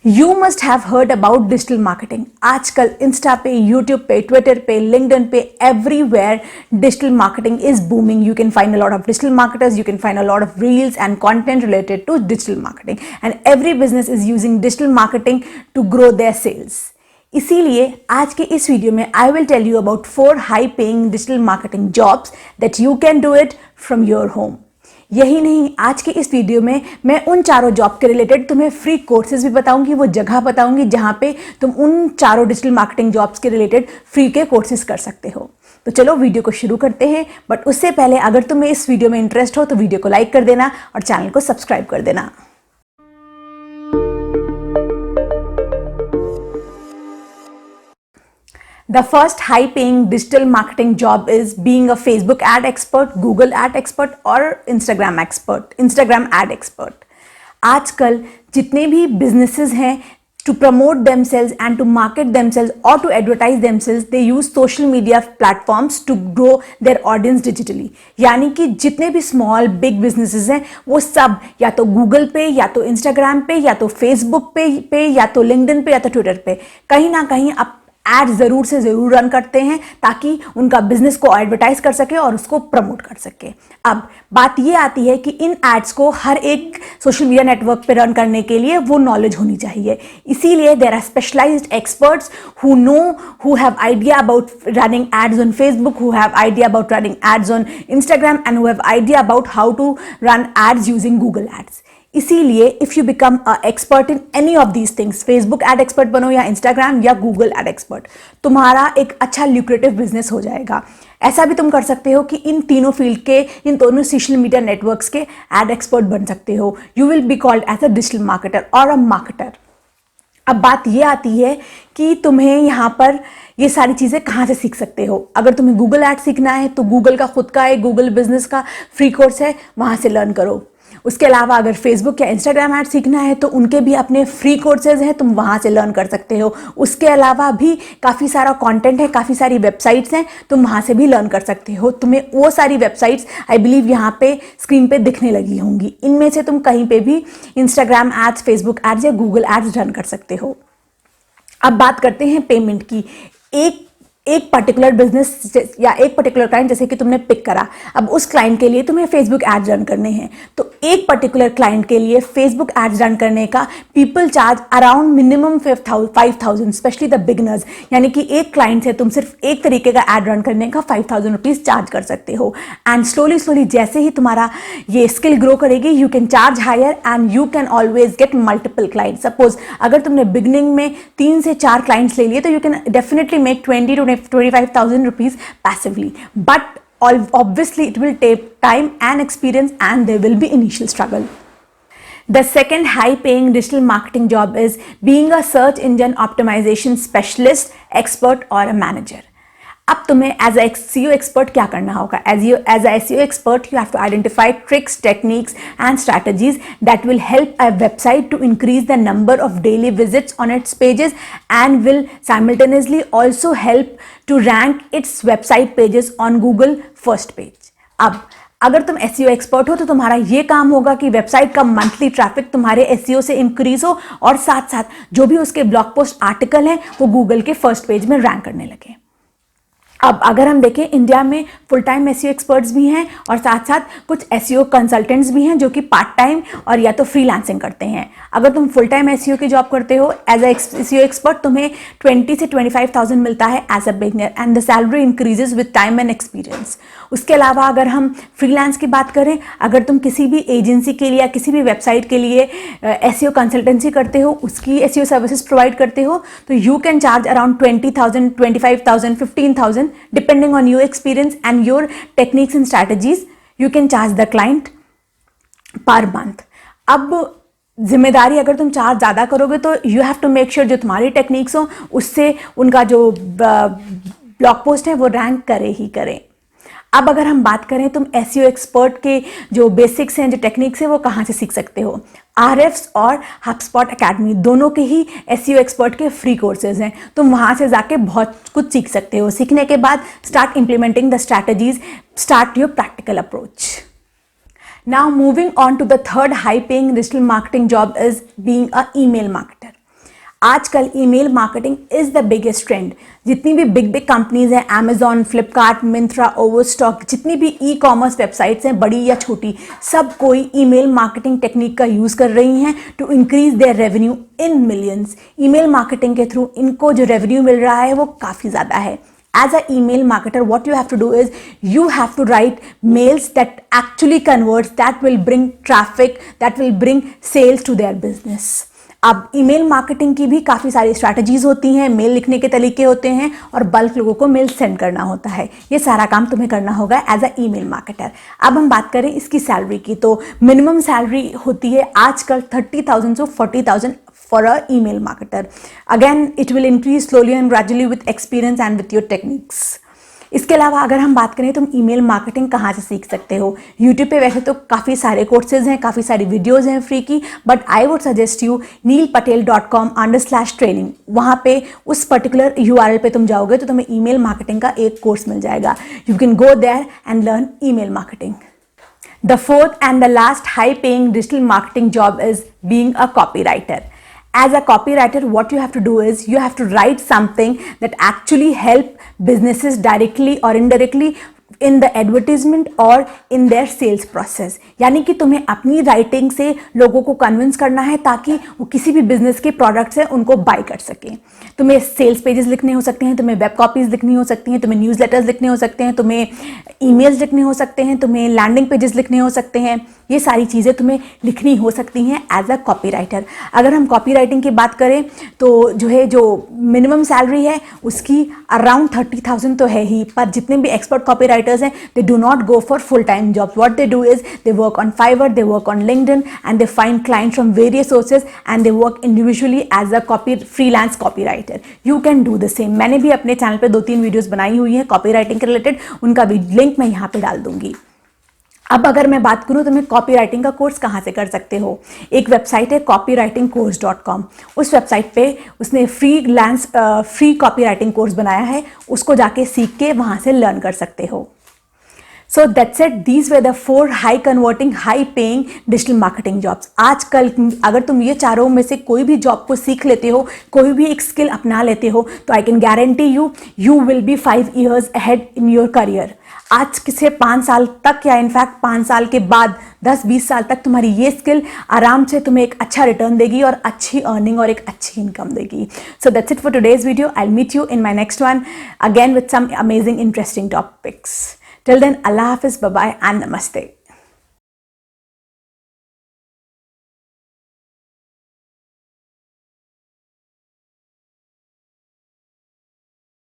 You must have heard about digital marketing. आजकल Insta पे, YouTube पे, ट्विटर पे, लिंक्डइन पे, everywhere digital marketing is booming. You can find a lot of digital marketers, you can find a lot of reels and content related to digital marketing, and every business is using digital marketing to grow their sales. इसीलिए आज के इस video में I will tell you about 4 high paying digital marketing jobs that you can do it from your home. यही नहीं, आज के इस वीडियो में मैं उन चारों जॉब के रिलेटेड तुम्हें फ्री कोर्सेज भी बताऊंगी, वो जगह बताऊंगी जहां पे तुम उन चारों डिजिटल मार्केटिंग जॉब्स के रिलेटेड फ्री के कोर्सेज कर सकते हो. तो चलो वीडियो को शुरू करते हैं. बट उससे पहले अगर तुम्हें इस वीडियो में इंटरेस्ट हो तो वीडियो को लाइक कर देना और चैनल को सब्सक्राइब कर देना. The first high-paying digital marketing job is being a Facebook ad expert, Google ad expert और Instagram ad expert. आजकल जितने भी businesses हैं to promote themselves and to market themselves or to advertise themselves, they use social media platforms to grow their audience digitally. यानी कि जितने भी small big businesses हैं वो सब या तो Google पे, या तो Instagram पे, या तो Facebook पे, या तो LinkedIn पे, या तो Twitter पे कहीं ना कहीं आप एड ज़रूर से ज़रूर रन करते हैं ताकि उनका बिजनेस को एडवर्टाइज कर सके और उसको प्रमोट कर सके. अब बात ये आती है कि इन एड्स को हर एक सोशल मीडिया नेटवर्क पे रन करने के लिए वो नॉलेज होनी चाहिए. इसीलिए there are specialised experts who have idea about running ads on Facebook, who have idea about running ads on Instagram and who have idea about how to run ads using Google ads. इसीलिए if you become a expert in any of these things, Facebook ad expert बनो या Instagram या Google ad expert, तुम्हारा एक अच्छा lucrative business हो जाएगा. ऐसा भी तुम कर सकते हो कि इन तीनों फील्ड के, इन दोनों सोशल मीडिया नेटवर्क्स के एड एक्सपर्ट बन सकते हो. You will be called as a digital marketer और अ मार्केटर. अब बात ये आती है कि तुम्हें यहाँ पर ये सारी चीज़ें कहाँ से सीख सकते हो. अगर तुम्हें गूगल एड सीखना है तो गूगल का खुद का एक गूगल बिजनेस का फ्री कोर्स है, वहाँ से लर्न करो. उसके अलावा अगर फेसबुक या इंस्टाग्राम ऐड सीखना है तो उनके भी अपने फ्री कोर्सेज हैं, तुम वहाँ से लर्न कर सकते हो. उसके अलावा भी काफ़ी सारा कंटेंट है, काफ़ी सारी वेबसाइट्स हैं, तुम वहाँ से भी लर्न कर सकते हो. तुम्हें वो सारी वेबसाइट्स आई बिलीव यहाँ पे स्क्रीन पे दिखने लगी होंगी. इनमें से तुम कहीं पे भी इंस्टाग्राम एड्स, फेसबुक एड्स या गूगल एड्स रन कर सकते हो. अब बात करते हैं पेमेंट की. एक पर्टिकुलर बिजनेस या एक पर्टिकुलर क्लाइंट जैसे कि तुमने पिक करा, अब उस क्लाइंट के लिए तुम्हें फेसबुक एड्स रन करने हैं. तो एक पर्टिकुलर क्लाइंट के लिए फेसबुक एड्स रन करने का people charge around minimum 5,000, specially the beginners. यानी कि एक क्लाइंट से तुम सिर्फ एक तरीके का एड रन करने का 5,000 रुपीज़ चार्ज कर सकते हो. एंड स्लोली जैसे ही तुम्हारा ये स्किल ग्रो करेगी, you can charge higher and you can always get multiple client. Suppose अगर तुमने बिगनिंग में 3 से 4 क्लाइंट्स ले लिए तो you can definitely make 25,000 rupees passively, but obviously it will take time and experience and there will be initial struggle. The second high paying digital marketing job is being a search engine optimization specialist, expert or a manager. अब तुम्हें as a SEO expert क्या करना होगा. As a SEO expert you have to identify tricks, techniques and strategies that will help a website to increase the number of daily visits on its pages and will simultaneously also help to rank its website pages on Google first page. अब अगर तुम SEO expert हो तो तुम्हारा ये काम होगा कि वेबसाइट का मंथली ट्रैफिक तुम्हारे SEO से इंक्रीज हो और साथ साथ जो भी उसके ब्लॉग पोस्ट आर्टिकल हैं वो गूगल के फर्स्ट पेज में रैंक करने लगे. अब अगर हम देखें, इंडिया में फुल टाइम SEO एक्सपर्ट्स भी हैं और साथ साथ कुछ SEO कंसल्टेंट्स भी हैं जो कि पार्ट टाइम और या तो फ्रीलांसिंग करते हैं. अगर तुम फुल टाइम SEO की जॉब करते हो एज ए SEO एक्सपर्ट, तुम्हें 20 से 25,000 मिलता है as a beginner and the salary increases with time and experience. उसके अलावा अगर हम फ्रीलांस की बात करें, अगर तुम किसी भी एजेंसी के लिए या किसी भी वेबसाइट के लिए SEO कंसल्टेंसी करते हो, उसकी SEO सर्विसेज प्रोवाइड करते हो, तो you can charge around 20,000, 25,000, 15,000 depending on your experience and your techniques and strategies. You can charge the client per month. अब जिम्मेदारी अगर तुम चार्ज ज़्यादा करोगे तो you have to make sure जो तुम्हारी टेक्निक्स हो उससे उनका जो ब्लॉग पोस्ट है वो रैंक करे ही करे. अब अगर हम बात करें तुम SEO एक्सपर्ट के जो बेसिक्स हैं, जो टेक्निक्स हैं, वो कहाँ से सीख सकते हो. RFs और HubSpot अकेडमी दोनों के ही SEO एक्सपर्ट के फ्री कोर्सेज हैं. तुम वहाँ से जाके बहुत कुछ सीख सकते हो. सीखने के बाद start implementing the strategies, start your practical approach. Now moving on to the third high paying digital marketing job is being a email marketer. आजकल email marketing is the biggest trend. जितनी भी बिग बिग कंपनीज हैं, Amazon, Flipkart, Myntra, Overstock, जितनी भी e commerce websites हैं, बड़ी या छोटी, सब कोई ईमेल मार्केटिंग टेक्निक का यूज कर रही हैं to increase their revenue in millions. Email marketing के थ्रू इनको जो रेवेन्यू मिल रहा है वो काफी ज्यादा है। As an email marketer, what you have to do is you have to write mails that actually converts, that will bring traffic, that will bring sales to their business. अब email marketing की भी काफ़ी सारी strategies होती हैं, mail लिखने के तरीके होते हैं और बल्क लोगों को मेल सेंड करना होता है। ये सारा काम तुम्हें करना होगा एज अ ईमेल मार्केटर। अब हम बात करें इसकी सैलरी की, तो मिनिमम सैलरी होती है आजकल 30,000 to 40,000 for a email marketer. Again, it will increase slowly and gradually with experience and with your techniques. इसके अलावा अगर हम बात करें तुम ईमेल मार्केटिंग कहाँ से सीख सकते हो, यूट्यूब पे वैसे तो काफ़ी सारे कोर्सेज हैं, काफ़ी सारी वीडियोज़ हैं फ्री की, but I would suggest you neelpatel.com/training। वहाँ पे उस पर्टिकुलर URL पे तुम जाओगे तो तुम्हें ईमेल मार्केटिंग का एक कोर्स मिल जाएगा। You can go there and learn email marketing. The fourth and the last high-paying digital marketing job is being a copywriter. As a copywriter, what you have to do is you have to write something that actually help businesses directly or indirectly in the advertisement or in their sales process। यानी कि तुम्हें अपनी writing से लोगों को convince करना है ताकि वो किसी भी बिजनेस के प्रोडक्ट्स हैं उनको बाय कर सकें। तुम्हें सेल्स पेजेस लिखने हो सकते हैं, तुम्हें वेब कॉपीज लिखनी हो सकती हैं, तुम्हें न्यूज़ लेटर्स लिखने हो सकते हैं, तुम्हें ईमेल्स लिखने हो सकते हैं, तुम्हें लैंडिंग पेजेस लिखने हो सकते हैं। ये सारी चीज़ें तुम्हें लिखनी हो सकती हैं एज अ कॉपीराइटर। अगर हम कॉपी राइटिंग की बात करें तो जो मिनिमम सैलरी है उसकी अराउंड 30,000 तो है ही, पर जितने भी एक्सपर्ट कॉपी राइटर्स हैं they do not go for full time jobs. What they do is they work on Fiverr, they work on LinkedIn and they find clients from various sources and they work individually as a freelance copywriter. You can do the same. मैंने भी अपने channel पे 2-3 videos बनाई हुई हैं copy writing के related, उनका भी लिंक मैं यहाँ पे डाल दूंगी। अब अगर मैं बात करूँ तो मैं कॉपी राइटिंग का कोर्स कहाँ से कर सकते हो, एक वेबसाइट है copywritingcourse.com। उस वेबसाइट पे उसने फ्री कॉपी राइटिंग कोर्स बनाया है, उसको जाके सीख के वहाँ से लर्न कर सकते हो। So that's it. These were the 4 high converting, high paying digital marketing jobs. आजकल अगर तुम ये चारों में से कोई भी जॉब को सीख लेते हो, कोई भी एक स्किल अपना लेते हो, तो I can guarantee you will be 5 years ahead in your career. आज से 5 साल तक या इनफैक्ट 5 साल के बाद 10-20 साल तक तुम्हारी ये स्किल आराम से तुम्हें एक अच्छा रिटर्न देगी और अच्छी अर्निंग और एक अच्छी इनकम देगी। So that's it for today's video. I'll meet you in my next one again with some amazing, interesting topics. Till then, Allah Hafiz, bye-bye and Namaste.